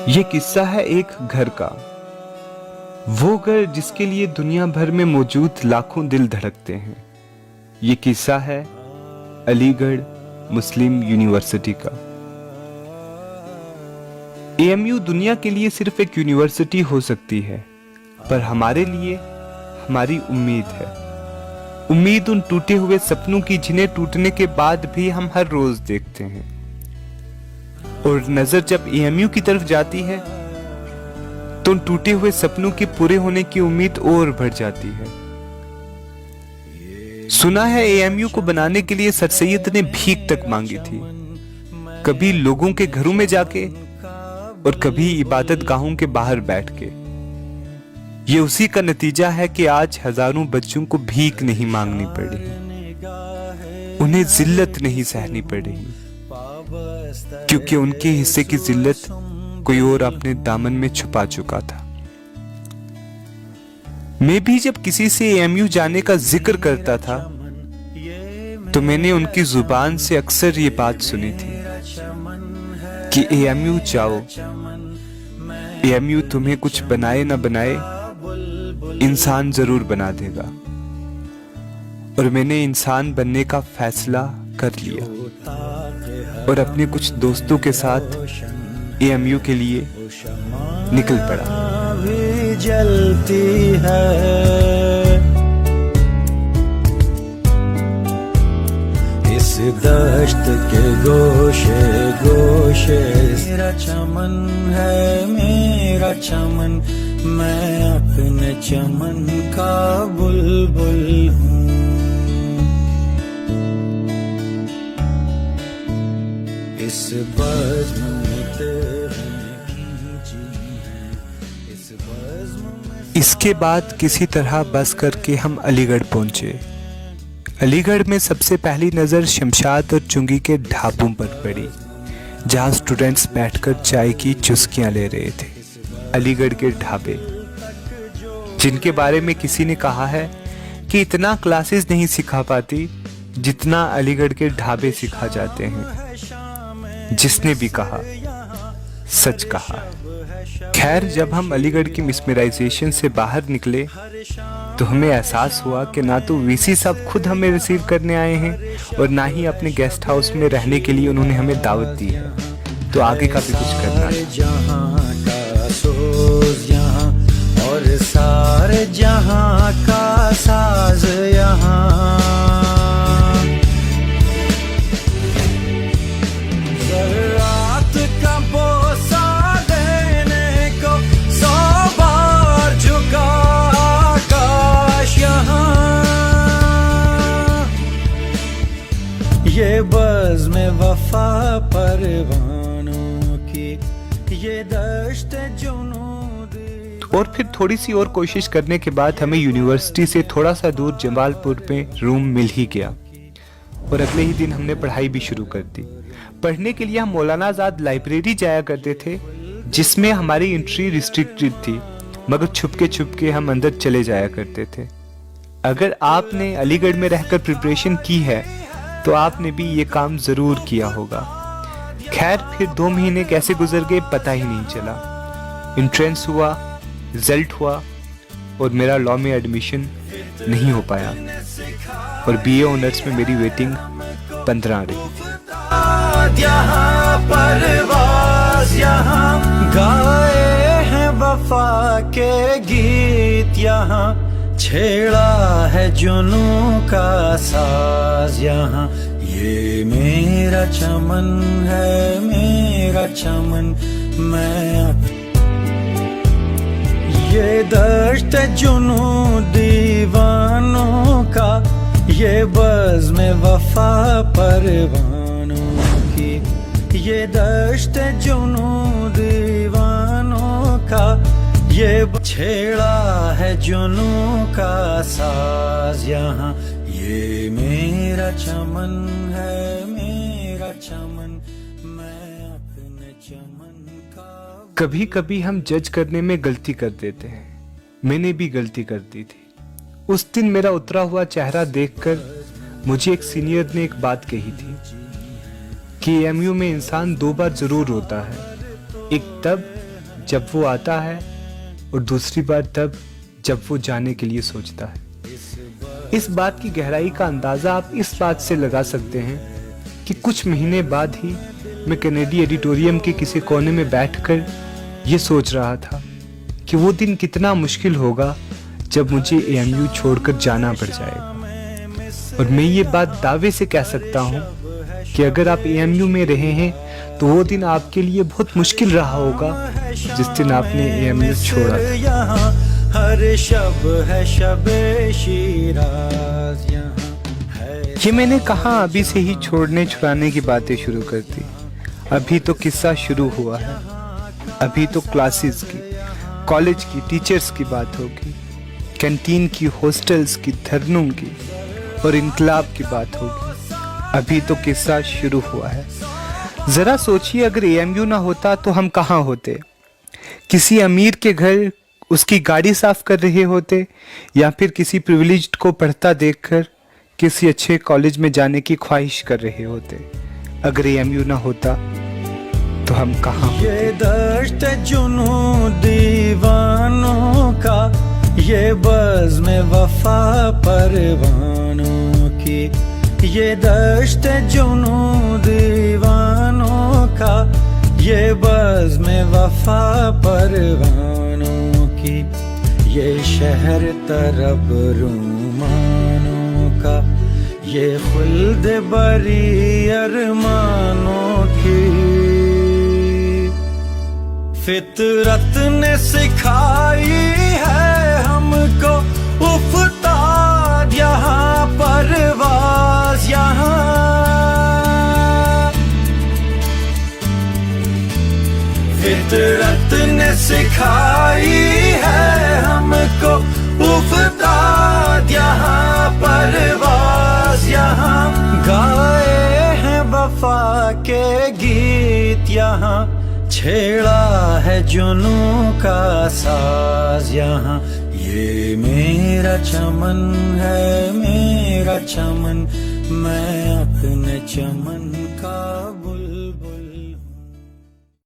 ये किस्सा है एक घर का। वो घर जिसके लिए दुनिया भर में मौजूद लाखों दिल धड़कते हैं। ये किस्सा है अलीगढ़ मुस्लिम यूनिवर्सिटी का। एएमयू दुनिया के लिए सिर्फ एक यूनिवर्सिटी हो सकती है, पर हमारे लिए हमारी उम्मीद है। उम्मीद उन टूटे हुए सपनों की जिन्हें टूटने के बाद भी हम हर रोज देखते हैं। और नजर जब एएमयू की तरफ जाती है तो उन टूटे हुए सपनों के पूरे होने की उम्मीद और बढ़ जाती है। सुना है एएमयू को बनाने के लिए सर सैयद ने भीख तक मांगी थी, कभी लोगों के घरों में जाके और कभी इबादत गाहों के बाहर बैठ के। ये उसी का नतीजा है कि आज हजारों बच्चों को भीख नहीं मांगनी पड़ी, उन्हें जिल्लत नहीं सहनी पड़ी, क्योंकि उनके हिस्से की जिल्लत कोई और अपने दामन में छुपा चुका था। मैं भी जब किसी से एएमयू जाने का जिक्र करता था तो मैंने उनकी जुबान से अक्सर ये बात सुनी थी कि एएमयू जाओ, एएमयू तुम्हें कुछ बनाए ना बनाए इंसान जरूर बना देगा। और मैंने इंसान बनने का फैसला कर लिया और अपने कुछ दोस्तों के साथ एएमयू के लिए निकल पड़ा। भी जलती है इस दश्त के गोशे गोशे। मेरा चमन है मेरा चमन, मैं अपने चमन का बुलबुल हूँ। इस बज़्म में तेरे खींची है, इस बज़्म में। इसके बाद किसी तरह बस करके हम अलीगढ़ पहुंचे। अलीगढ़ में सबसे पहली नज़र शमशाद और चुंगी के ढाबों पर पड़ी, जहां स्टूडेंट्स बैठकर चाय की चुस्कियां ले रहे थे। अलीगढ़ के ढाबे जिनके बारे में किसी ने कहा है कि इतना क्लासेस नहीं सिखा पाती जितना अलीगढ़ के ढाबे सिखा जाते हैं। जिसने भी कहा सच कहा। खैर, जब हम अलीगढ़ की मिसमराइजेशन से बाहर निकले तो हमें एहसास हुआ कि ना तो वीसी साहब खुद हमें रिसीव करने आए हैं और ना ही अपने गेस्ट हाउस में रहने के लिए उन्होंने हमें दावत दी है। तो आगे का भी कुछ करना है। जहां का सोज यहाँ और सारे जहां का साज यहाँ। रात का बोसा देने को 100 बार झुका आकाश यहाँ। ये बज़्म में वफा परवानों की ये दश्त जुनून। और फिर थोड़ी सी और कोशिश करने के बाद हमें यूनिवर्सिटी से थोड़ा सा दूर जमालपुर में रूम मिल ही गया और अगले ही दिन हमने पढ़ाई भी शुरू कर दी। पढ़ने के लिए हम मौलाना आजाद लाइब्रेरी जाया करते थे, जिसमें हमारी एंट्री रिस्ट्रिक्टेड थी, मगर छुपके हम अंदर चले जाया करते थे। अगर आपने अलीगढ़ में रहकर प्रिपरेशन की है तो आपने भी ये काम जरूर किया होगा। खैर, फिर 2 महीने कैसे गुजर गए पता ही नहीं चला। एंट्रेंस हुआ, रिजल्ट हुआ और मेरा लॉ में एडमिशन नहीं हो पाया और बीए ऑनर्स में मेरी वेटिंग 15 रही। यहाँ परवाज़ यहाँ गाए हैं वफा के गीत, यहाँ छेड़ा है जुनून का साज यहाँ। ये मेरा चमन है मेरा चमन, मैं ये दश्त जुनून दीवानों का, ये बज़्म में वफा परवानों की। ये दश्त जुनून दीवानों का, ये छेड़ा है जुनून का साज यहाँ। ये मेरा चमन है मेरा चमन, मैं अपने चमन का। कभी कभी हम जज करने में गलती कर देते हैं। मैंने भी गलती कर दी थी। उस दिन मेरा उतरा हुआ चेहरा देखकर मुझे एक सीनियर ने एक बात कही थी कि एएमयू में इंसान 2 बार जरूर रोता है, एक तब जब वो आता है और दूसरी बार तब जब वो जाने के लिए सोचता है। इस बात की गहराई का अंदाज़ा आप इस बात से लगा सकते हैं कि कुछ महीने बाद ही मैं कैनेडी एडिटोरियम के किसी कोने में बैठकर ये सोच रहा था कि वो दिन कितना मुश्किल होगा जब मुझे AMU छोड़कर जाना पड़ जाएगा। और मैं ये बात दावे से कह सकता हूँ कि अगर आप AMU में रहे हैं तो वो दिन आपके लिए बहुत मुश्किल रहा होगा जिस दिन आपने AMU छोड़ा था। हर शब है शबे शिराज यहाँ है। ये मैंने कहा अभी से ही छोड़ने छुड़ाने की बातें शुरू कर दी। अभी तो किस्सा शुरू हुआ है। अभी तो क्लासेस की, कॉलेज की, टीचर्स की बात होगी, कैंटीन की, हॉस्टल्स की, धरनों की और इनकलाब की बात होगी। अभी तो किस्सा शुरू हुआ है। जरा सोचिए, अगर AMU ना होता तो हम कहाँ होते? किसी अमीर के घर उसकी गाड़ी साफ कर रहे होते, या फिर किसी प्रिविलेज्ड को पढ़ता देखकर किसी अच्छे कॉलेज में जाने की ख्वाहिश कर रहे होते। अगर AMU ना होता तो हम कहाँ होते? ये दश्त जुनू दीवानों का, ये बज़्म वफा परवानों की। ये दश्त जुनू दीवानों का, ये बज़्म वफा परवानों की। ये शहर तरब रूमानों का, ये खुल्द बरी अरमानों की। फितरत ने सिखाई है हमको उफ्ताद यहाँ, परवाज़ यहाँ। फितरत ने सिखाई है हमको उफ्ताद यहाँ, परवाज़ यहाँ। गाए हैं वफा के गीत यहाँ, छेड़ा है जुनू का साज यहाँ। ये मेरा चमन है, मेरा चमन, मैं अपने चमन का बुल